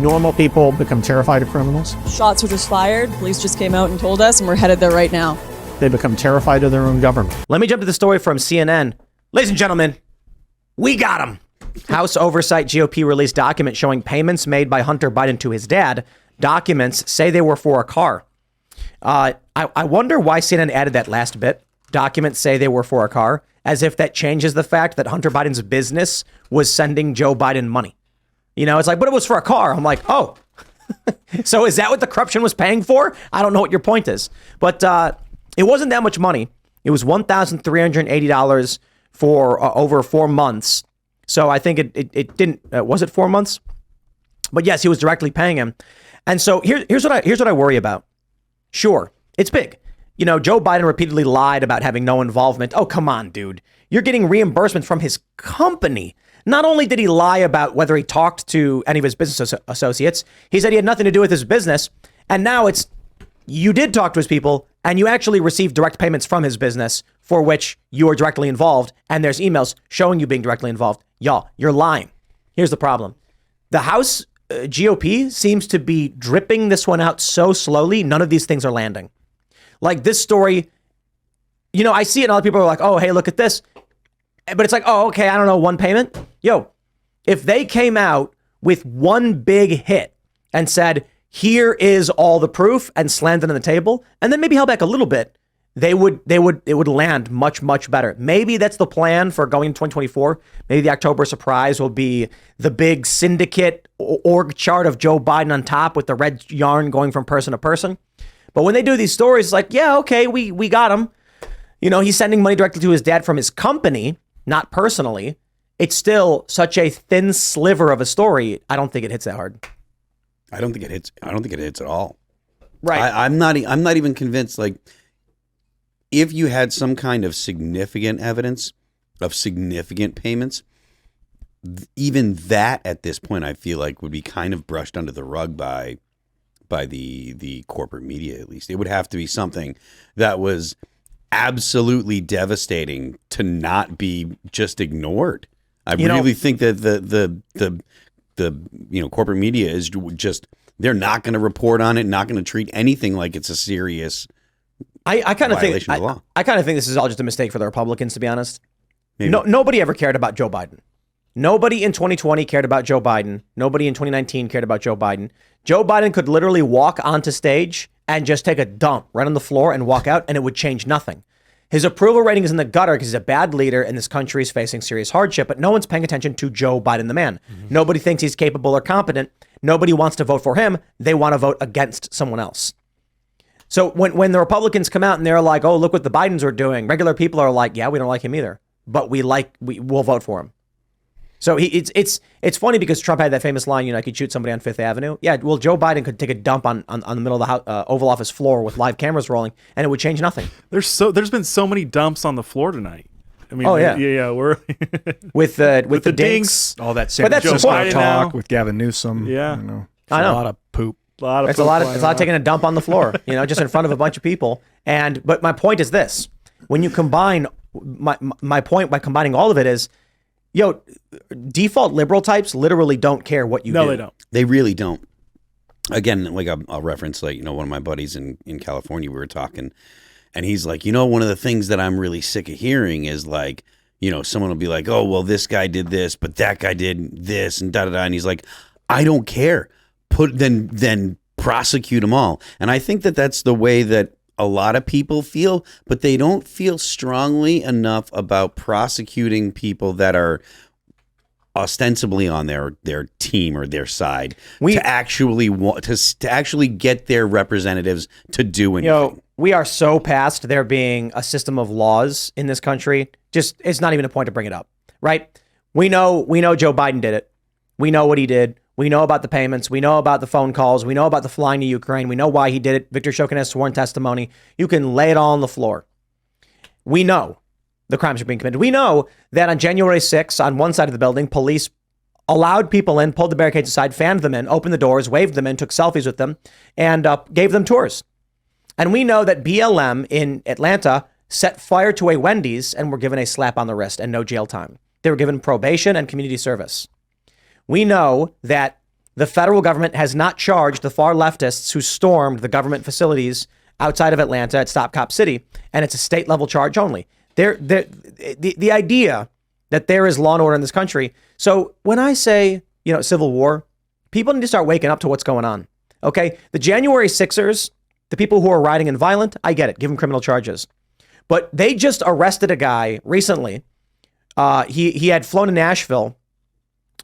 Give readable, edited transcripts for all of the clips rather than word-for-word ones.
Normal people become terrified of criminals. Shots were just fired. Police just came out and told us, and we're headed there right now. They become terrified of their own government. Let me jump to the story from CNN. Ladies and gentlemen, we got him. House Oversight GOP released documents showing payments made by Hunter Biden to his dad. Documents say they were for a car. I wonder why CNN added that last bit. Documents say they were for a car, as if that changes the fact that Hunter Biden's business was sending Joe Biden money. You know, it's like, but it was for a car. I'm like, oh, so is that what the corruption was paying for? I don't know what your point is, but it wasn't that much money. It was $1,380 for over 4 months. So I think it didn't, was it 4 months? But yes, he was directly paying him. And so here's what I worry about. Sure, it's big. You know, Joe Biden repeatedly lied about having no involvement. Oh, come on, dude. You're getting reimbursement from his company. Not only did he lie about whether he talked to any of his business associates, he said he had nothing to do with his business. And now it's, you did talk to his people and you actually received direct payments from his business for which you are directly involved. And there's emails showing you being directly involved. Y'all, you're lying. Here's the problem. The House GOP seems to be dripping this one out so slowly. None of these things are landing. Like this story, you know, I see it and other people are like, oh, hey, look at this. But it's like, oh, okay, I don't know, one payment. Yo, if they came out with one big hit and said, here is all the proof and slammed it on the table and then maybe held back a little bit, it would land much, much better. Maybe that's the plan for going into 2024. Maybe the October surprise will be the big syndicate org chart of Joe Biden on top with the red yarn going from person to person. But when they do these stories, it's like, yeah, okay, we got him. You know, he's sending money directly to his dad from his company, not personally. It's still such a thin sliver of a story. I don't think it hits that hard. I don't think it hits at all. Right. I'm not even convinced. Like, if you had some kind of significant evidence of significant payments, even that at this point, I feel like would be kind of brushed under the rug by the corporate media. At least it would have to be something that was absolutely devastating to not be just ignored. I really think that the corporate media is just, they're not going to report on it, not going to treat anything like it's a serious I kind of think violation of the law. I kind of think this is all just a mistake for the Republicans, to be honest. Maybe. Nobody ever cared about Joe Biden. Nobody in 2020 cared about Joe Biden. Nobody in 2019 cared about Joe Biden. Joe Biden could literally walk onto stage and just take a dump right on the floor and walk out, and it would change nothing. His approval rating is in the gutter because he's a bad leader and this country is facing serious hardship, but no one's paying attention to Joe Biden, the man. Mm-hmm. Nobody thinks he's capable or competent. Nobody wants to vote for him. They want to vote against someone else. So when the Republicans come out and they're like, oh, look what the Bidens are doing, regular people are like, yeah, we don't like him either, but we'll vote for him. So it's funny because Trump had that famous line, you know, I could shoot somebody on Fifth Avenue. Yeah, well, Joe Biden could take a dump on the middle of the Oval Office floor with live cameras rolling, and it would change nothing. There's been so many dumps on the floor tonight. I mean, we're with the dinks, all that But that's Joe the point talk with Gavin Newsom. Yeah. You know, I know. a lot of poop. It's a lot of taking a dump on the floor, you know, just in front of a bunch of people. But my point is this: when you combine my point by combining all of it is, yo, default liberal types literally don't care what you do. No, they don't. They really don't. Again, like I'll reference, like, you know, one of my buddies in California, we were talking, and he's like, you know, one of the things that I'm really sick of hearing is like, you know, someone will be like, oh, well, this guy did this, but that guy did this, and da-da-da. And he's like, I don't care. Then prosecute them all. And I think that that's the way that a lot of people feel, but they don't feel strongly enough about prosecuting people that are ostensibly on their team or their side to actually get their representatives to do anything. You know, we are so past there being a system of laws in this country. Just, it's not even a point to bring it up, right? We know Joe Biden did it. We know what he did. We know about the payments. We know about the phone calls. We know about the flying to Ukraine. We know why he did it. Victor Shokin has sworn testimony. You can lay it all on the floor. We know the crimes are being committed. We know that on January 6th, on one side of the building, police allowed people in, pulled the barricades aside, fanned them in, opened the doors, waved them in, took selfies with them, and gave them tours. And we know that BLM in Atlanta set fire to a Wendy's and were given a slap on the wrist and no jail time. They were given probation and community service. We know that the federal government has not charged the far leftists who stormed the government facilities outside of Atlanta at Stop Cop City, and it's a state level charge only. The idea that there is law and order in this country. So when I say, civil war, people need to start waking up to what's going on. Okay, the January 6ers, the people who are rioting and violent, I get it, give them criminal charges. But they just arrested a guy recently. He had flown to Nashville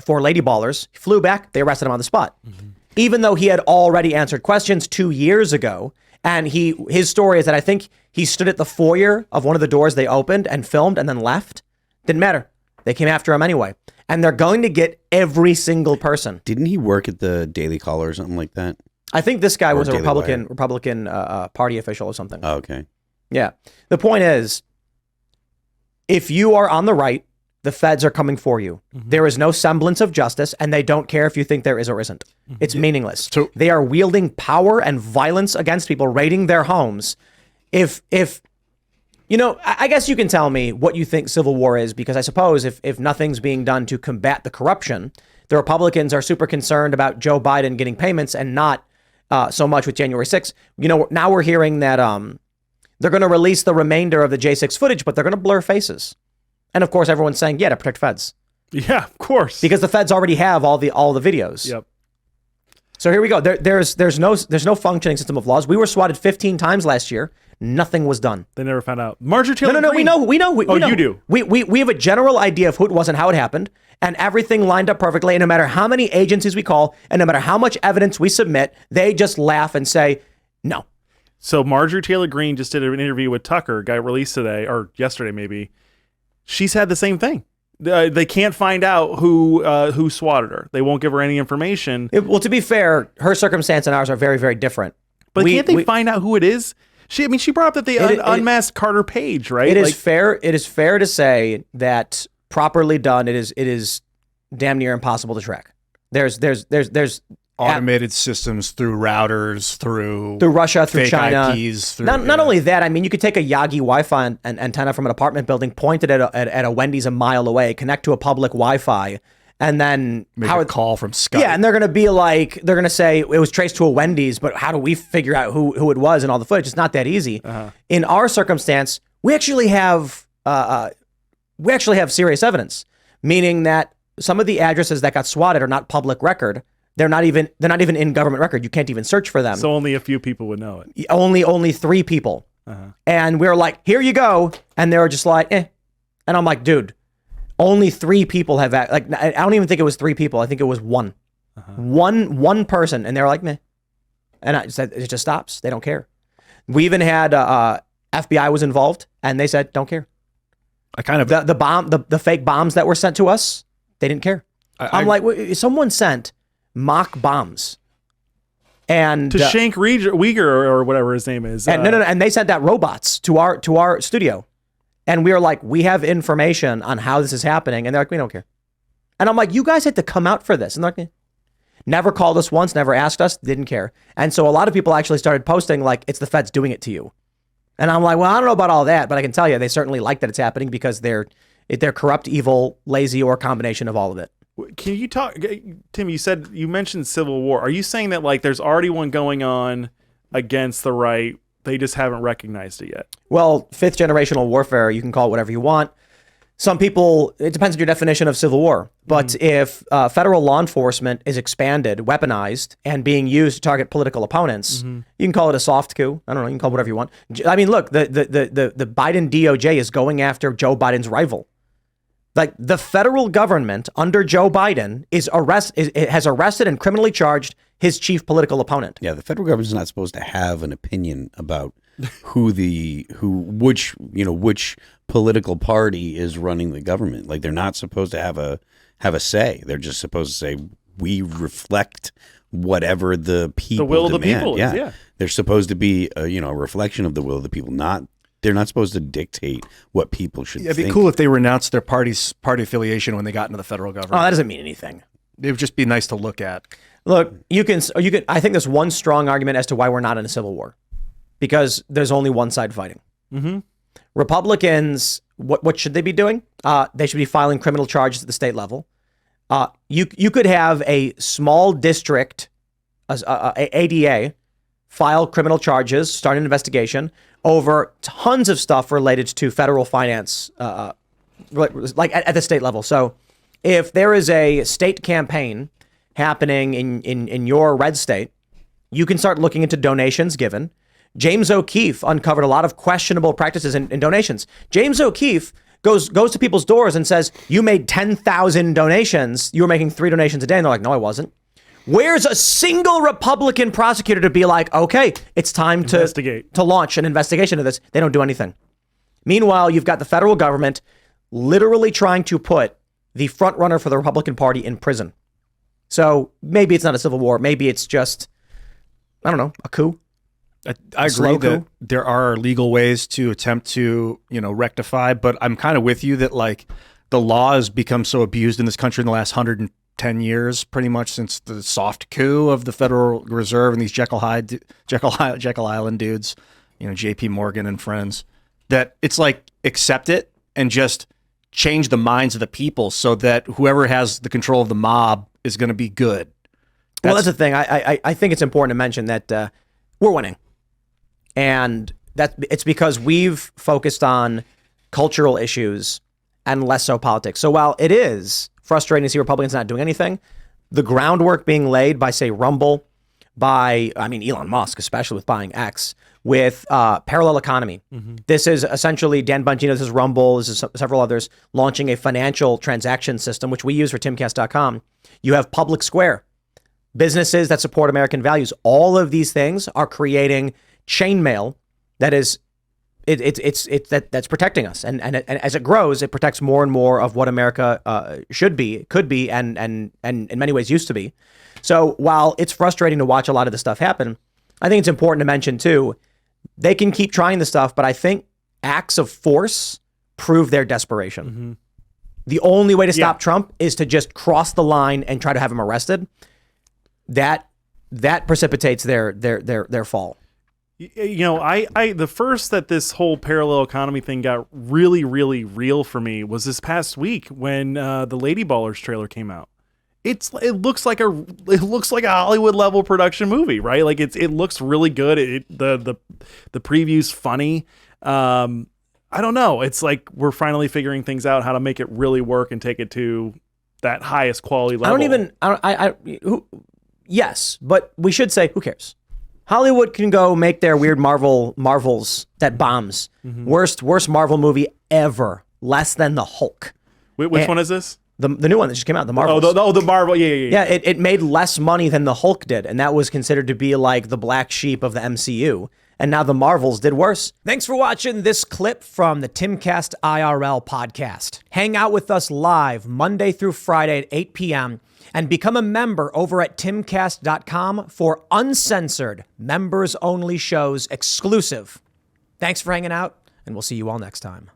for Lady Ballers. He flew back, they arrested him on the spot. Mm-hmm. Even though he had already answered questions 2 years ago. And his story is that I think he stood at the foyer of one of the doors they opened and filmed and then left. Didn't matter. They came after him anyway. And they're going to get every single person. Didn't he work at the Daily Caller or something like that? I think this guy was a Daily Republican Party official or something. Oh, okay. Yeah. The point is, if you are on the right, the feds are coming for you. Mm-hmm. There is no semblance of justice, and they don't care if you think there is or isn't. Mm-hmm. It's meaningless. So, they are wielding power and violence against people, raiding their homes. If I guess you can tell me what you think civil war is, because I suppose if nothing's being done to combat the corruption, the Republicans are super concerned about Joe Biden getting payments and not so much with January 6th. Now we're hearing that they're going to release the remainder of the J6 footage, but they're going to blur faces. And of course, everyone's saying, yeah, to protect feds. Yeah, of course. Because the feds already have all the videos. Yep. So here we go. There's no functioning system of laws. We were swatted 15 times last year. Nothing was done. They never found out. Marjorie Taylor No. Greene. We know. We know. You do. We have a general idea of who it was and how it happened, and everything lined up perfectly. And no matter how many agencies we call, and no matter how much evidence we submit, they just laugh and say no. So Marjorie Taylor Greene just did an interview with Tucker, got released today or yesterday maybe. She's had the same thing. They can't find out who swatted her. They won't give her any information. Well, to be fair, her circumstance and ours are very, very different. But can't they find out who it is? She brought up that they unmasked Carter Page, right? It is fair to say that properly done, it is damn near impossible to track. There's automated systems through routers, through Russia, through fake China. IPs, through, not only that, I mean, you could take a Yagi Wi-Fi antenna from an apartment building, point it at a Wendy's a mile away, connect to a public Wi-Fi, and then make a call from Skype. Yeah, and they're going to say it was traced to a Wendy's, but how do we figure out who it was and all the footage? It's not that easy. Uh-huh. In our circumstance, we actually have serious evidence, meaning that some of the addresses that got swatted are not public record. They're not even in government record. You can't even search for them. So only a few people would know it. Only 3 people. Uh-huh. And we were like, here you go. And they were just like, eh. And I'm like, dude, only 3 people have I don't even think it was 3 people. I think it was 1. Uh-huh. One person. And they were like, meh. And I said, it just stops. They don't care. We even had FBI was involved, and they said, don't care. I kind of the fake bombs that were sent to us, they didn't care. I'm like, someone sent mock bombs and to Shank Uyghur or whatever his name is. And no, and they sent that robots to our studio, and we were like, we have information on how this is happening, and they're like, we don't care. And I'm like, you guys had to come out for this, and they're like, never called us once, never asked us, didn't care. And so a lot of people actually started posting like, it's the feds doing it to you, and I'm like, well, I don't know about all that, but I can tell you they certainly like that it's happening because they're corrupt, evil, lazy, or a combination of all of it. Can you talk, Tim? You mentioned civil war. Are you saying that like there's already one going on against the right? They just haven't recognized it yet. Well, 5th generational warfare, you can call it whatever you want. Some people, it depends on your definition of civil war. But if federal law enforcement is expanded, weaponized, and being used to target political opponents, you can call it a soft coup. I don't know. You can call it whatever you want. I mean, look, the Biden DOJ is going after Joe Biden's rival. Like the federal government under Joe Biden has arrested and criminally charged his chief political opponent. Yeah, the federal government is not supposed to have an opinion about which political party is running the government. Like they're not supposed to have a say. They're just supposed to say we reflect whatever the people will demand. Of the people is, yeah. They're supposed to be a reflection of the will of the people, they're not supposed to dictate what people should think. It'd be cool if they renounced their party affiliation when they got into the federal government. Oh, that doesn't mean anything. It would just be nice to look at. Look, you can. I think there's one strong argument as to why we're not in a civil war, because there's only one side fighting. Mm-hmm. Republicans, what should they be doing? They should be filing criminal charges at the state level. You could have a small district, ADA, file criminal charges, start an investigation over tons of stuff related to federal finance, like at the state level. So if there is a state campaign happening in your red state, you can start looking into donations given. James O'Keefe uncovered a lot of questionable practices in donations. James O'Keefe goes to people's doors and says, you made 10,000 donations. You were making 3 donations a day. And they're like, no, I wasn't. Where's a single Republican prosecutor to be like, okay, it's time to launch an investigation of this? They don't do anything. Meanwhile, you've got the federal government literally trying to put the front runner for the Republican Party in prison. So maybe it's not a civil war. Maybe it's just, I don't know, a coup. I agree that there are legal ways to attempt to, rectify, but I'm kind of with you that like the law has become so abused in this country in the last 110 years, pretty much since the soft coup of the Federal Reserve and these Jekyll Island dudes, JP Morgan and friends, that it's like accept it and just change the minds of the people so that whoever has the control of the mob is going to be good. That's the thing. I think it's important to mention that we're winning. And it's because we've focused on cultural issues and less so politics. So while it is frustrating to see Republicans not doing anything, the groundwork being laid by, say, Rumble, Elon Musk, especially with buying X, with parallel economy. Mm-hmm. This is essentially Dan Bongino, this is Rumble, this is several others, launching a financial transaction system, which we use for Timcast.com. You have Public Square, businesses that support American values. All of these things are creating chainmail that is that's protecting us, and as it grows, it protects more and more of what America should be, could be, and in many ways used to be. So while it's frustrating to watch a lot of this stuff happen, I think it's important to mention too, they can keep trying this stuff, but I think acts of force prove their desperation. Mm-hmm. The only way to stop Trump is to just cross the line and try to have him arrested. That precipitates their fall. The first that this whole parallel economy thing got really, really real for me was this past week when the Lady Ballers trailer came out. It looks like a Hollywood level production movie, right? Like it looks really good. The preview's funny. I don't know. It's like we're finally figuring things out, how to make it really work and take it to that highest quality level. Yes, but we should say, who cares? Hollywood can go make their weird Marvels that bombs. Mm-hmm. Worst Marvel movie ever. Less than the Hulk. Which one is this? The new one that just came out, the Marvels. The Marvel, yeah. Yeah, it made less money than the Hulk did, and that was considered to be like the black sheep of the MCU. And now the Marvels did worse. Thanks for watching this clip from the Timcast IRL podcast. Hang out with us live Monday through Friday at 8 p.m., and become a member over at timcast.com for uncensored, members-only shows exclusive. Thanks for hanging out, and we'll see you all next time.